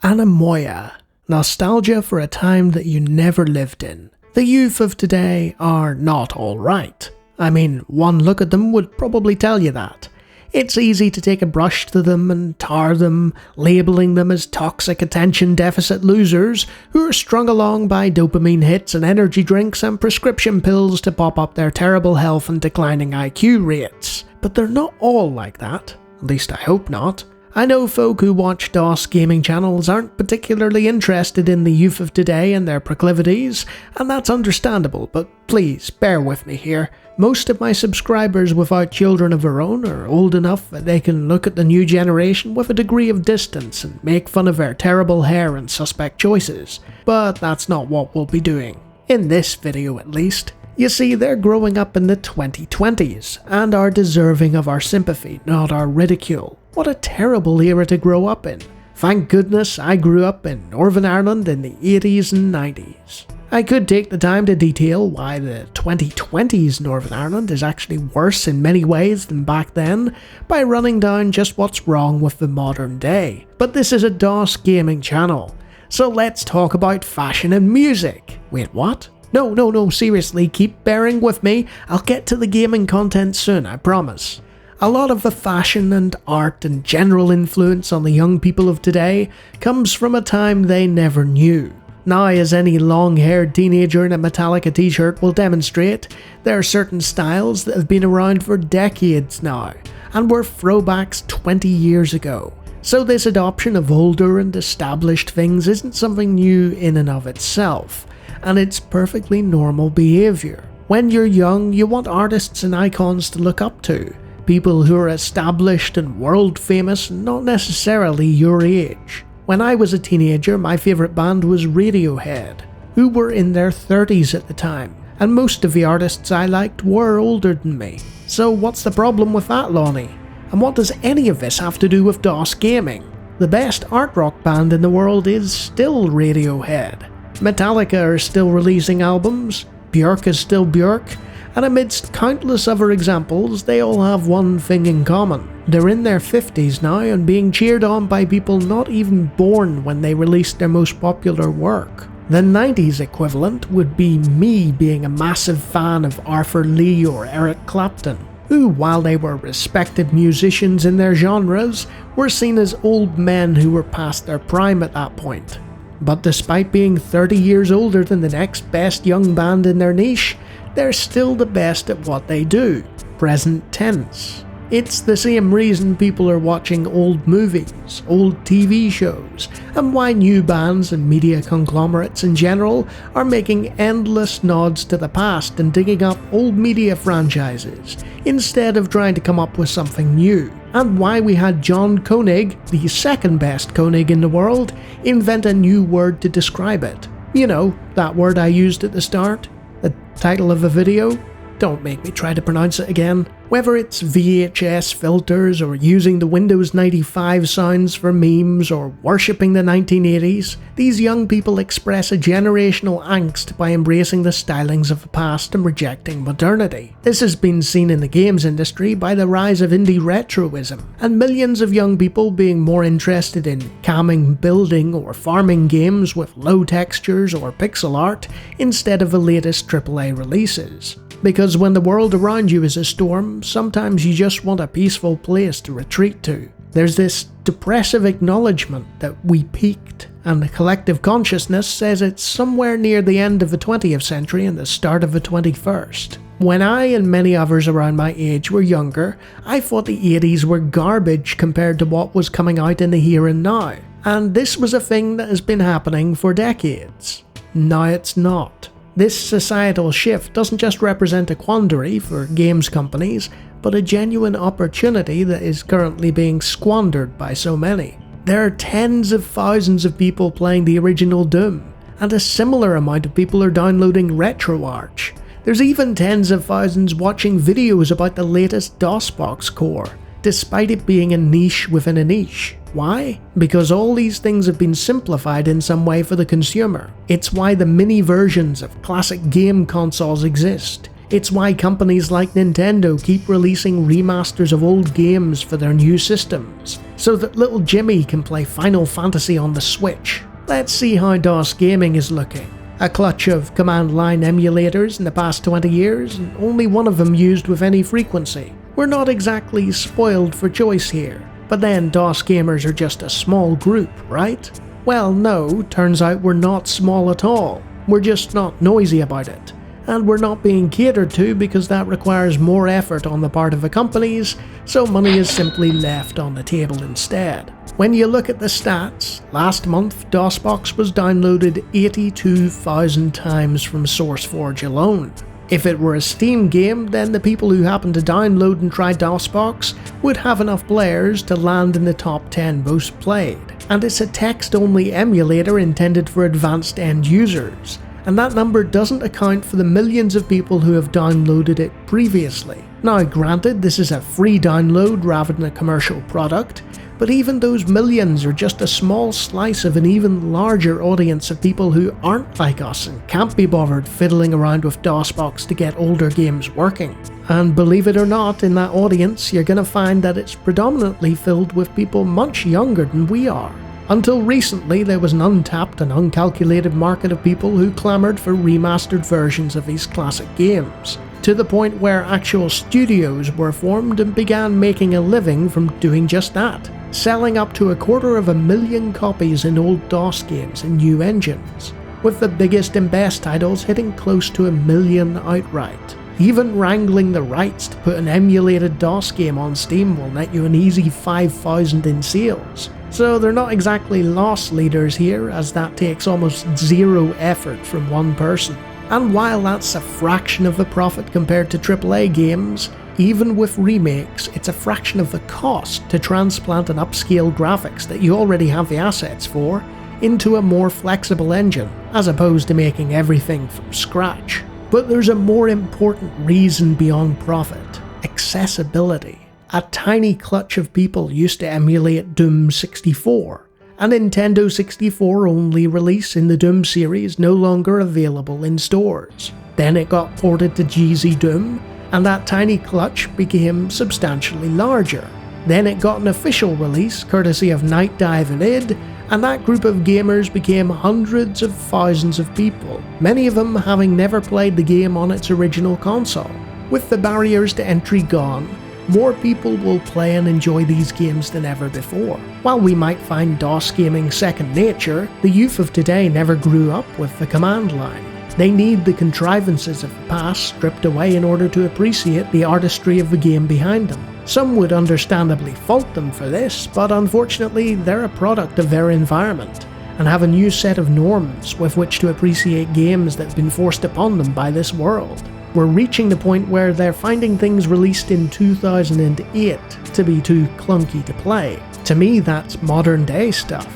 Anemoia. Nostalgia for a time that you never lived in. The youth of today are not alright. I mean, one look at them would probably tell you that. It's easy to take a brush to them and tar them, labeling them as toxic attention deficit losers who are strung along by dopamine hits and energy drinks and prescription pills to pop up their terrible health and declining IQ rates. But they're not all like that. At least I hope not. I know folk who watch DOS gaming channels aren't particularly interested in the youth of today and their proclivities, and that's understandable, but please bear with me here. Most of my subscribers without children of their own are old enough that they can look at the new generation with a degree of distance and make fun of their terrible hair and suspect choices, but that's not what we'll be doing. In this video at least. You see, they're growing up in the 2020s, and are deserving of our sympathy, not our ridicule. What a terrible era to grow up in. Thank goodness I grew up in Northern Ireland in the 80s and 90s. I could take the time to detail why the 2020s Northern Ireland is actually worse in many ways than back then, by running down just what's wrong with the modern day. But this is a DOS gaming channel, so let's talk about fashion and music. Wait, what? No, seriously, keep bearing with me. I'll get to the gaming content soon, I promise. A lot of the fashion and art and general influence on the young people of today comes from a time they never knew. Now, as any long-haired teenager in a Metallica t-shirt will demonstrate, there are certain styles that have been around for decades now, and were throwbacks 20 years ago. So this adoption of older and established things isn't something new in and of itself, and it's perfectly normal behaviour. When you're young, you want artists and icons to look up to. People who are established and world famous, not necessarily your age. When I was a teenager, my favourite band was Radiohead, who were in their 30s at the time, and most of the artists I liked were older than me. So what's the problem with that, Lawnie? And what does any of this have to do with DOS gaming? The best art rock band in the world is still Radiohead. Metallica are still releasing albums, Björk is still Björk, and amidst countless other examples, they all have one thing in common. They're in their 50s now and being cheered on by people not even born when they released their most popular work. The 90s equivalent would be me being a massive fan of Arthur Lee or Eric Clapton, who, while they were respected musicians in their genres, were seen as old men who were past their prime at that point. But despite being 30 years older than the next best young band in their niche, they're still the best at what they do. Present tense. It's the same reason people are watching old movies, old TV shows, and why new bands and media conglomerates in general are making endless nods to the past and digging up old media franchises, instead of trying to come up with something new. And why we had John Koenig, the second best Koenig in the world, invent a new word to describe it. You know, that word I used at the start? The title of the video? Don't make me try to pronounce it again. Whether it's VHS filters or using the Windows 95 sounds for memes or worshipping the 1980s, these young people express a generational angst by embracing the stylings of the past and rejecting modernity. This has been seen in the games industry by the rise of indie retroism, and millions of young people being more interested in calming building or farming games with low textures or pixel art instead of the latest AAA releases. Because when the world around you is a storm, sometimes you just want a peaceful place to retreat to. There's this depressive acknowledgement that we peaked, and the collective consciousness says it's somewhere near the end of the 20th century and the start of the 21st. When I and many others around my age were younger, I thought the 80s were garbage compared to what was coming out in the here and now, and this was a thing that has been happening for decades. Now it's not. This societal shift doesn't just represent a quandary for games companies, but a genuine opportunity that is currently being squandered by so many. There are tens of thousands of people playing the original Doom, and a similar amount of people are downloading RetroArch. There's even tens of thousands watching videos about the latest DOSBox core, despite it being a niche within a niche. Why? Because all these things have been simplified in some way for the consumer. It's why the mini versions of classic game consoles exist. It's why companies like Nintendo keep releasing remasters of old games for their new systems, so that little Jimmy can play Final Fantasy on the Switch. Let's see how DOS gaming is looking. A clutch of command line emulators in the past 20 years, and only one of them used with any frequency. We're not exactly spoiled for choice here, but then DOS gamers are just a small group, right? Well, no, turns out we're not small at all. We're just not noisy about it. And we're not being catered to because that requires more effort on the part of the companies, so money is simply left on the table instead. When you look at the stats, last month DOSBox was downloaded 82,000 times from SourceForge alone. If it were a Steam game, then the people who happen to download and try DOSBox would have enough players to land in the top 10 most played. And it's a text-only emulator intended for advanced end users, and that number doesn't account for the millions of people who have downloaded it previously. Now granted, this is a free download rather than a commercial product, but even those millions are just a small slice of an even larger audience of people who aren't like us and can't be bothered fiddling around with DOSBox to get older games working. And believe it or not, in that audience you're gonna find that it's predominantly filled with people much younger than we are. Until recently, there was an untapped and uncalculated market of people who clamoured for remastered versions of these classic games, to the point where actual studios were formed and began making a living from doing just that, selling up to 250,000 copies in old DOS games in new engines, with the biggest and best titles hitting close to 1 million outright. Even wrangling the rights to put an emulated DOS game on Steam will net you an easy 5,000 in sales. So they're not exactly loss leaders here, as that takes almost zero effort from one person. And while that's a fraction of the profit compared to AAA games, even with remakes, it's a fraction of the cost to transplant and upscale graphics that you already have the assets for into a more flexible engine, as opposed to making everything from scratch. But there's a more important reason beyond profit: accessibility. A tiny clutch of people used to emulate Doom 64, a Nintendo 64 only release in the Doom series no longer available in stores. Then it got ported to GZ Doom, and that tiny clutch became substantially larger. Then it got an official release courtesy of Night Dive and id, and that group of gamers became hundreds of thousands of people, many of them having never played the game on its original console. With the barriers to entry gone, more people will play and enjoy these games than ever before. While we might find DOS gaming second nature, the youth of today never grew up with the command line. They need the contrivances of the past stripped away in order to appreciate the artistry of the game behind them. Some would understandably fault them for this, but unfortunately they're a product of their environment, and have a new set of norms with which to appreciate games that have been forced upon them by this world. We're reaching the point where they're finding things released in 2008 to be too clunky to play. To me, that's modern day stuff.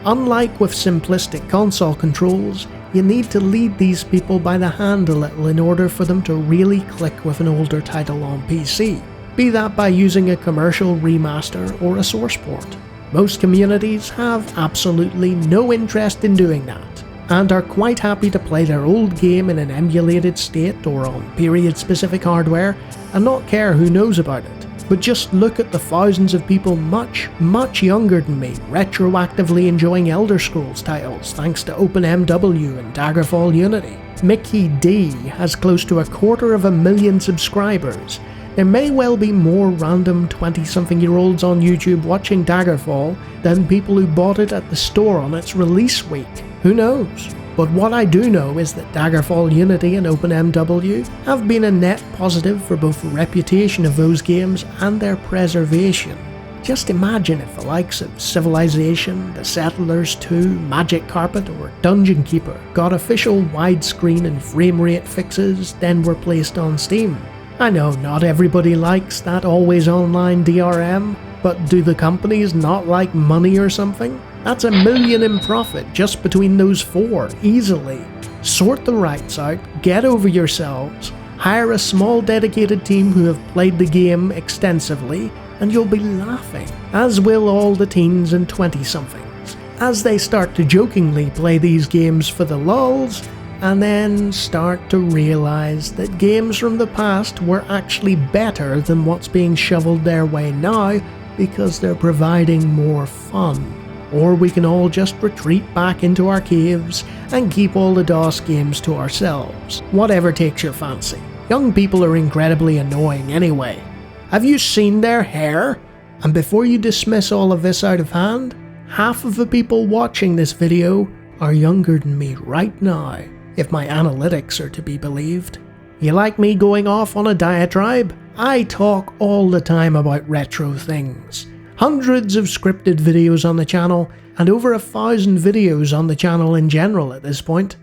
Unlike with simplistic console controls, you need to lead these people by the hand a little in order for them to really click with an older title on PC, be that by using a commercial remaster or a source port. Most communities have absolutely no interest in doing that, and are quite happy to play their old game in an emulated state or on period-specific hardware and not care who knows about it. But just look at the thousands of people much younger than me retroactively enjoying Elder Scrolls titles thanks to OpenMW and Daggerfall Unity. Mickey D has close to 250,000 subscribers. There may well be more random 20-something-year-olds on YouTube watching Daggerfall than people who bought it at the store on its release week. Who knows? But what I do know is that Daggerfall Unity and OpenMW have been a net positive for both the reputation of those games and their preservation. Just imagine if the likes of Civilization, The Settlers 2, Magic Carpet or Dungeon Keeper got official widescreen and frame rate fixes, then were placed on Steam. I know not everybody likes that always online DRM, but do the companies not like money or something? That's $1 million in profit just between those four, easily. Sort the rights out, get over yourselves, hire a small dedicated team who have played the game extensively, and you'll be laughing, as will all the teens and 20-somethings. As they start to jokingly play these games for the lulz, and then start to realize that games from the past were actually better than what's being shoveled their way now because they're providing more fun. Or we can all just retreat back into our caves and keep all the DOS games to ourselves. Whatever takes your fancy. Young people are incredibly annoying anyway. Have you seen their hair? And before you dismiss all of this out of hand, half of the people watching this video are younger than me right now, if my analytics are to be believed. You like me going off on a diatribe? I talk all the time about retro things. Hundreds of scripted videos on the channel, and over 1,000 videos on the channel in general at this point.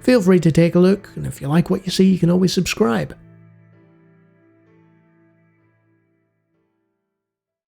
Feel free to take a look, and if you like what you see, you can always subscribe.